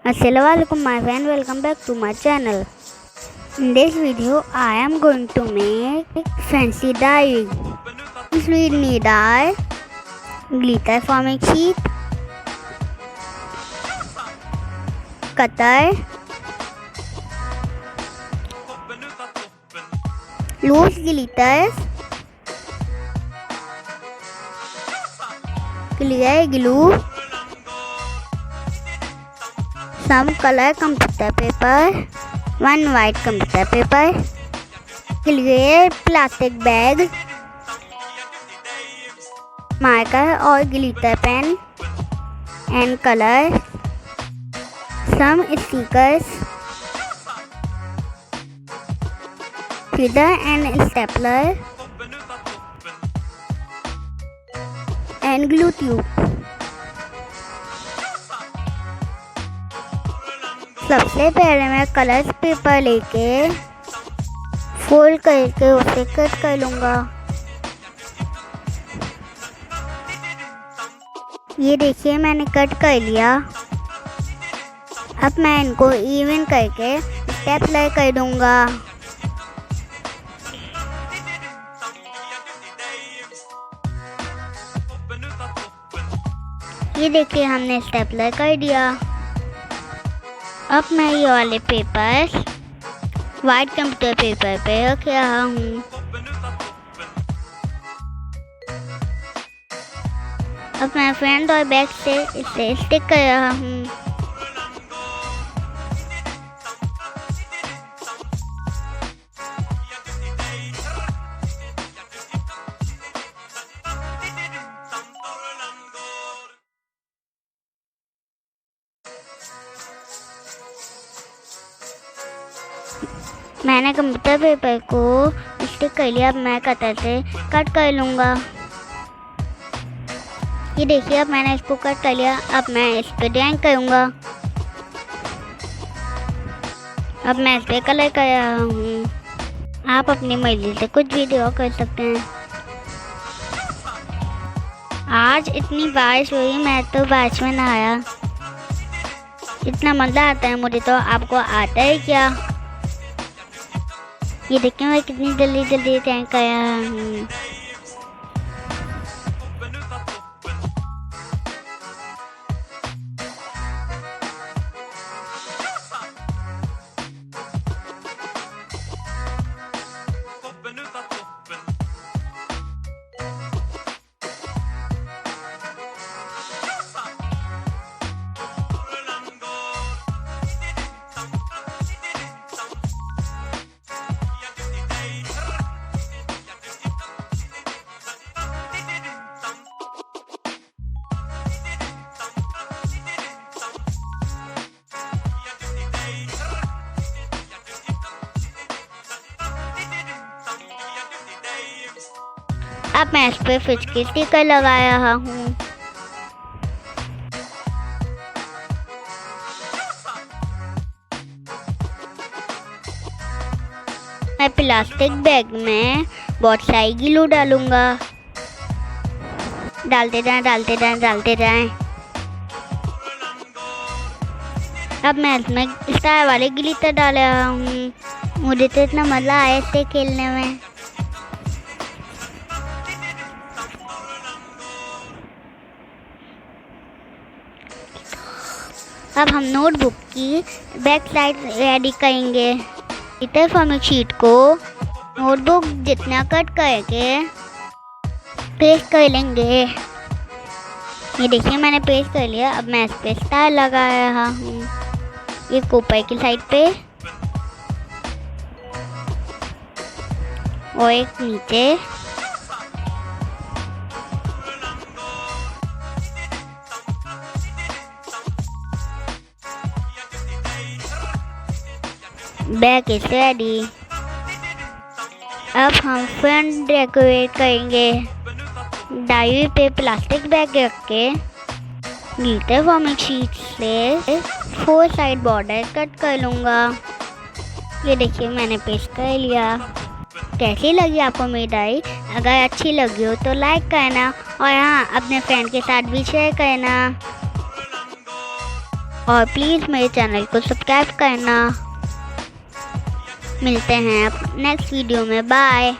Assalamualaikum my friend, welcome back to my channel. In this video I am going to make fancy diary. We need a glitter forming sheet, cutter, loose glitters, clear glue, some color computer paper, one white computer paper, clear plastic bag, marker or glitter pen and color, some stickers, feather and stapler, and glue tube. सबसे पहले मैं colours paper लेके fold करके उसे cut कर लूँगा। ये देखिए मैंने कट कर लिया। अब मैं इनको इवन करके स्टेपलर कर दूँगा। ये देखिए हमने स्टेपलर कर दिया। अब मैं ये वाले पेपर्स वाइट कंप्यूटर पेपर पे रख रहा हूँ। अब मैं फ्रंट और बैक से इसे स्टिक कर रहा हूँ। मैंने कंप्यूटर पेपर को स्टिक कर लिया। अब मैं कटर से कट कर लूँगा। ये देखिए अब मैंने इसको कट कर लिया। अब मैं इस पे ड्राइंग करूँगा। अब मैं इस पे कलर कर रहा हूँ। आप अपनी मर्जी से कुछ भी ड्रॉ कर सकते हैं। आज इतनी बारिश हुई, मैं तो बारिश में नहाया। इतना मज़ा आता है मुझे, तो आपको आता है क्या? ये देखिए मैं कितनी जल्दी जल्दी ड्राइंग कर रहा हूँ। अब मैं इस पे फिश की स्टिकर लगा रहा हूँ। मैं प्लास्टिक बैग में बहुत सारी ग्लू डालूंगा। डालते जाएं, डालते जाएं, डालते जाएं। अब मैं इसमें स्टार वाले ग्लिटर डाल रहा हूँ। मुझे तो इतना मज़ा आया इससे खेलने में। अब हम नोटबुक की बैक साइड रेडी करेंगे। ग्लिटर फॉर्मिंग शीट को नोटबुक जितना कट करके पेस्ट कर लेंगे। ये देखिए मैंने पेस्ट कर लिया। अब मैं इस पे स्टार लगा रहा हूँ, एक ऊपर की साइड पे और एक नीचे। Back is ready. अब हम फ्रंट डेकोरेट करेंगे। डायरी पे प्लास्टिक बैग रख के ग्लिटर फॉर्मिंग शीट से 4 साइड बॉर्डर कट कर लूँगा। ये देखिए मैंने पेस्ट कर लिया। कैसी लगी आपको मेरी डायरी? अगर अच्छी लगी हो तो लाइक करना और हाँ अपने फ्रेंड के साथ भी शेयर करना। और प्लीज़ मेरे चैनल को सब्सक्राइब करना। मिलते हैं नेक्स्ट वीडियो में, बाय।